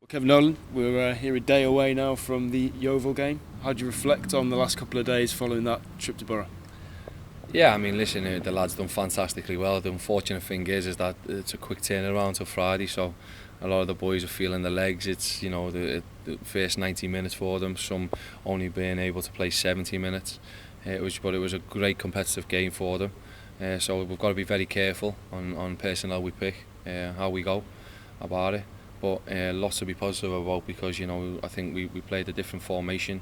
Kevin Nolan, we're here a day away now from the Yeovil game. How do you reflect on the last couple of days following that trip to Borough? Yeah, I mean, listen, the lads done fantastically well. The unfortunate thing is that it's a quick turnaround till Friday, so a lot of the boys are feeling the legs. It's the first 90 minutes for them. Some only being able to play 70 minutes. But it was a great competitive game for them. So we've got to be very careful on personnel we pick, how we go about it. But lots to be positive about because I think we played a different formation,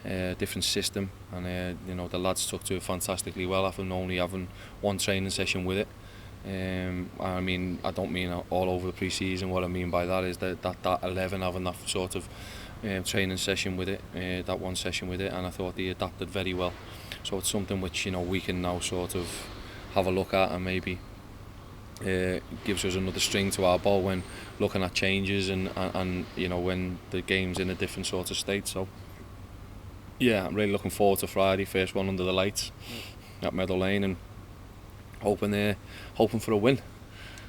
different system, and the lads took to it fantastically well after only having one training session with it. I mean, I don't mean all over the pre-season. What I mean by that is that 11 having that sort of training session with it, that one session with it, and I thought they adapted very well. So it's something which we can now sort of have a look at and maybe gives us another string to our bow when looking at changes and when the game's in a different sort of state. So yeah, I'm really looking forward to Friday, first one under the lights at Meadow Lane, and hoping for a win.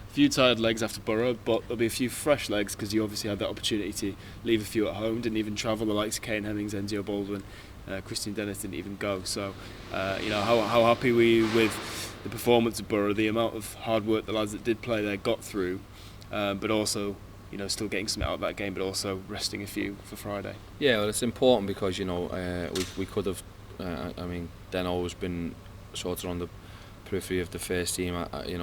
A few tired legs after Borough, but there'll be a few fresh legs because you obviously had that opportunity to leave a few at home, didn't even travel. The likes of Kane Hemmings, Enzio Baldwin, Christian Dennis didn't even go. So how happy were you with the performance of Borough, the amount of hard work the lads that did play there got through, but also still getting something out of that game, but also resting a few for Friday? Yeah, well, it's important because we could have. I mean, Deno has been sort of on the periphery of the first team,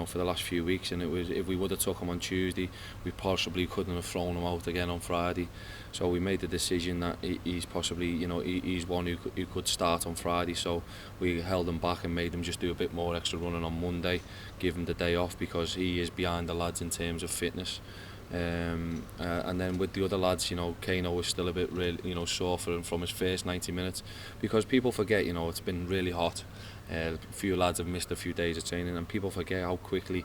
for the last few weeks, and it was, if we would have took him on Tuesday, we possibly couldn't have thrown him out again on Friday. So we made the decision that he's possibly, he's one who could start on Friday. So we held him back and made him just do a bit more extra running on Monday, give him the day off because he is behind the lads in terms of fitness. And then with the other lads, Kano was still a bit really, sore from his first 90 minutes because people forget, it's been really hot. A few lads have missed a few days of training, and people forget how quickly,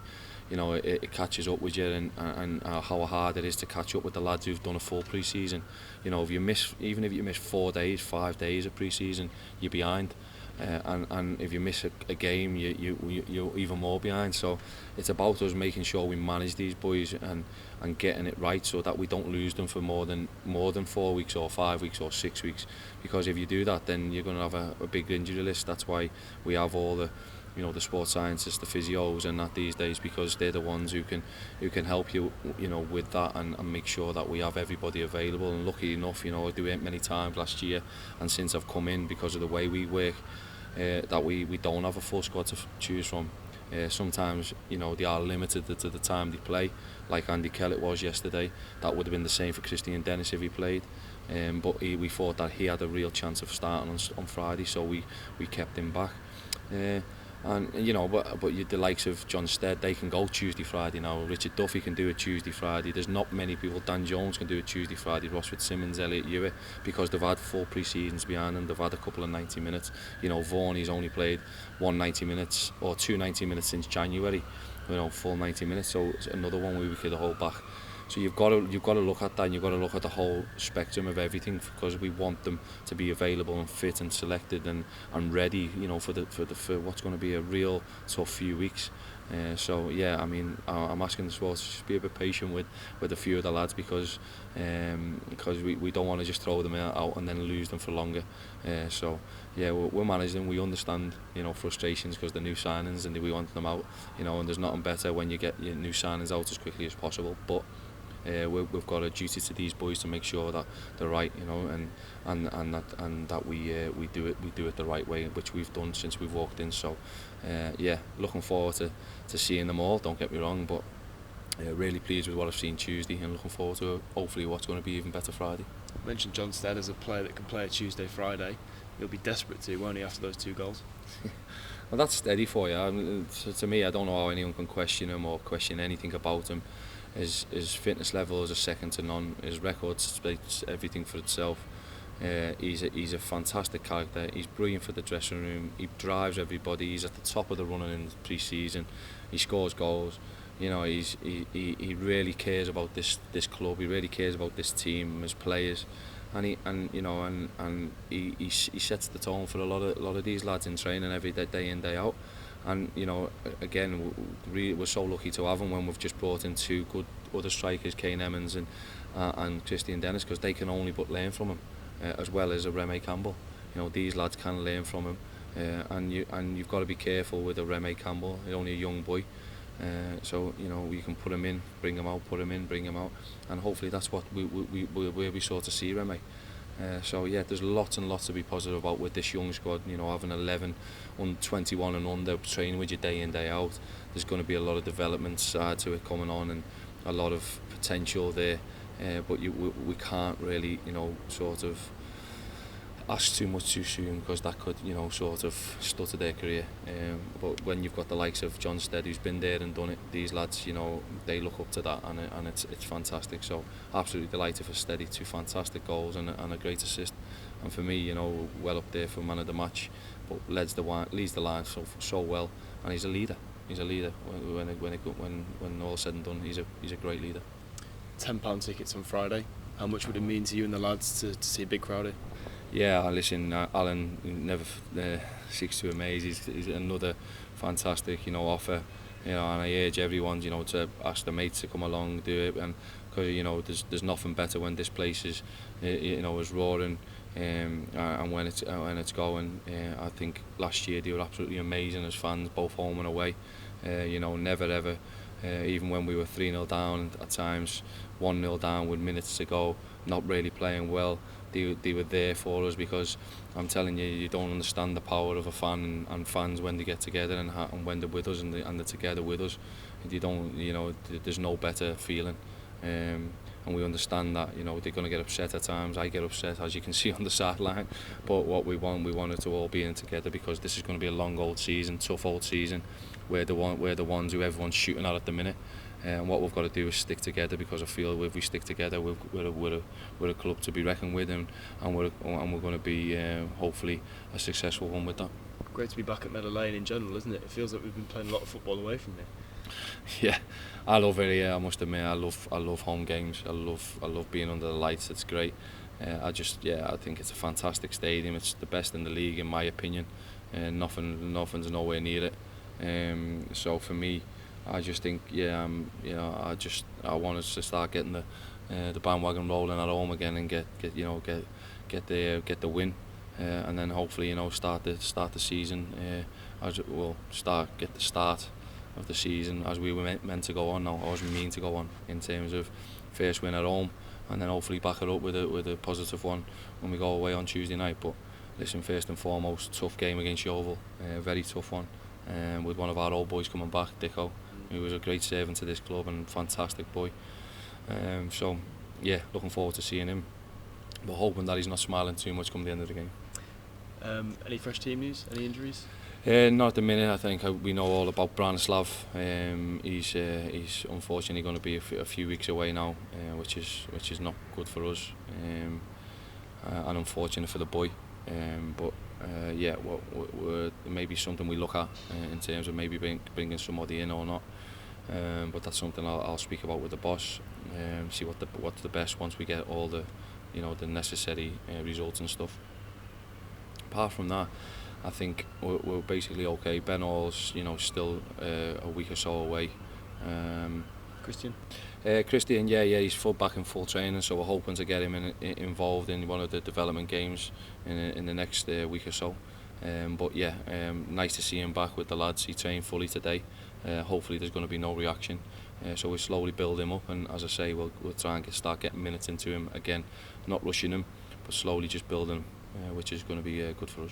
it catches up with you, and how hard it is to catch up with the lads who've done a full pre-season. If you miss, even if you miss 4 days, 5 days of pre-season, you're behind. And if you miss a game, you're even more behind. So it's about us making sure we manage these boys and getting it right so that we don't lose them for more than 4 weeks or 5 weeks or 6 weeks. Because if you do that, then you're going to have a big injury list. That's why we have all the the sports scientists, the physios and that these days, because they're the ones who can help you with that and make sure that we have everybody available. And lucky enough, I do it many times last year and since I've come in, because of the way we work, that we don't have a full squad to choose from. Sometimes they are limited to the time they play, like Andy Kellett was yesterday. That would have been the same for Christian Dennis if he played, but we thought that he had a real chance of starting on Friday, so we kept him back. And but the likes of John Stead, they can go Tuesday, Friday now. Richard Duffy can do it Tuesday, Friday. There's not many people. Dan Jones can do it Tuesday, Friday. Ross Fitzsimmons, Elliot Hewitt, because they've had full pre-seasons behind them. They've had a couple of 90 minutes. Vaughan, he's only played 90 minutes or 90 minutes since January. Full 90 minutes. So it's another one we could hold back. So you've got to look at that, and you've got to look at the whole spectrum of everything, because we want them to be available and fit and selected and ready, for what's going to be a real tough few weeks. So yeah, I mean, I'm asking the sports to just be a bit patient with a few of the lads, because we don't want to just throw them out and then lose them for longer. So yeah, we're managing. We understand frustrations because they're new signings and we want them out. And there's nothing better when you get your new signings out as quickly as possible. But we've got a duty to these boys to make sure that they're right, and that we do it the right way, which we've done since we've walked in. So yeah, looking forward to seeing them all. Don't get me wrong, but really pleased with what I've seen Tuesday, and looking forward to hopefully what's going to be even better Friday. You mentioned John Stead as a player that can play a Tuesday, Friday. He'll be desperate to, won't he, after those 2 goals? Well, that's steady for you. I mean, to me, I don't know how anyone can question him or question anything about him. His fitness level is a second to none. His record speaks everything for itself. He's a fantastic character. He's brilliant for the dressing room. He drives everybody. He's at the top of the running in pre-season. He scores goals. He really cares about this club. He really cares about this team, his players, and he sets the tone for a lot of these lads in training every day in, day out. And again, we're so lucky to have him when we've just brought in 2 good other strikers, Kane Emmons and and Christian Dennis, because they can only but learn from him, as well as a Remy Campbell. These lads can learn from him, and you've got to be careful with a Remy Campbell. He's only a young boy, so you can put him in, bring him out, put him in, bring him out, and hopefully that's what we sort of see Remy. So yeah, there's lots and lots to be positive about with this young squad. Having 11, 21 and under training with you day in day out. There's going to be a lot of development side to it coming on, and a lot of potential there. But we can't really, sort of ask too much too soon, because that could, sort of stutter their career. But when you've got the likes of John Stead, who's been there and done it, these lads, they look up to that, and it's fantastic. So absolutely delighted for Steady, 2 fantastic goals and a great assist. And for me, well up there for man of the match. But leads the line so well, and he's a leader. He's a leader. When all's said and done, he's a great leader. £10 tickets on Friday. How much would it mean to you and the lads to see a big crowd here? Yeah, listen, Alan never seeks to amaze. He's another fantastic, offer. And I urge everyone, to ask their mates to come along, do it, and because there's nothing better when this place is, is roaring, and when it's going. I think last year they were absolutely amazing as fans, both home and away. Never ever, even when we were 3-0 down at times, 1-0 down with minutes to go, not really playing well. They were there for us, because I'm telling you, you don't understand the power of a fan and fans when they get together and when they're with us and they're together with us. You don't, there's no better feeling. And we understand that, they're going to get upset at times. I get upset, as you can see on the sideline. But what we want it to all be in together, because this is going to be a long old season, tough old season. We're the ones who everyone's shooting at the minute. And what we've got to do is stick together, because I feel if we stick together, we're a club to be reckoned with, and we're going to be hopefully a successful one with that. Great to be back at Meadow Lane in general, isn't it? It feels like we've been playing a lot of football away from here. Yeah, I love it. Yeah, I must admit, I love home games. I love being under the lights. It's great. I think it's a fantastic stadium. It's the best in the league, in my opinion. Nothing's nowhere near it. So for me, I just think, I want us to start getting the bandwagon rolling at home again, and get the win, and then hopefully start the season get the start of the season as we were meant to go on now, or as we mean to go on, in terms of first win at home, and then hopefully back it up with a positive one when we go away on Tuesday night. But listen, first and foremost, tough game against Yeovil, very tough one, with one of our old boys coming back, Dicko, who was a great servant to this club and fantastic boy. So yeah, looking forward to seeing him, but hoping that he's not smiling too much come the end of the game. Any fresh team news? Any injuries? Not at the minute. I think we know all about Branislav. He's unfortunately going to be a few weeks away now, which is not good for us, and unfortunate for the boy. But maybe something we look at in terms of maybe bringing somebody in or not. But that's something I'll speak about with the boss. See what's the best once we get all the the necessary results and stuff. Apart from that, I think we're basically okay. Ben Hall's still a week or so away. Christian? Christian, he's back in full training, so we're hoping to get him involved in one of the development games in the next week or so. But nice to see him back with the lads. He trained fully today. Hopefully there's going to be no reaction. So we slowly build him up, and as I say, we'll try and start getting minutes into him again, not rushing him, but slowly just building him, which is going to be good for us.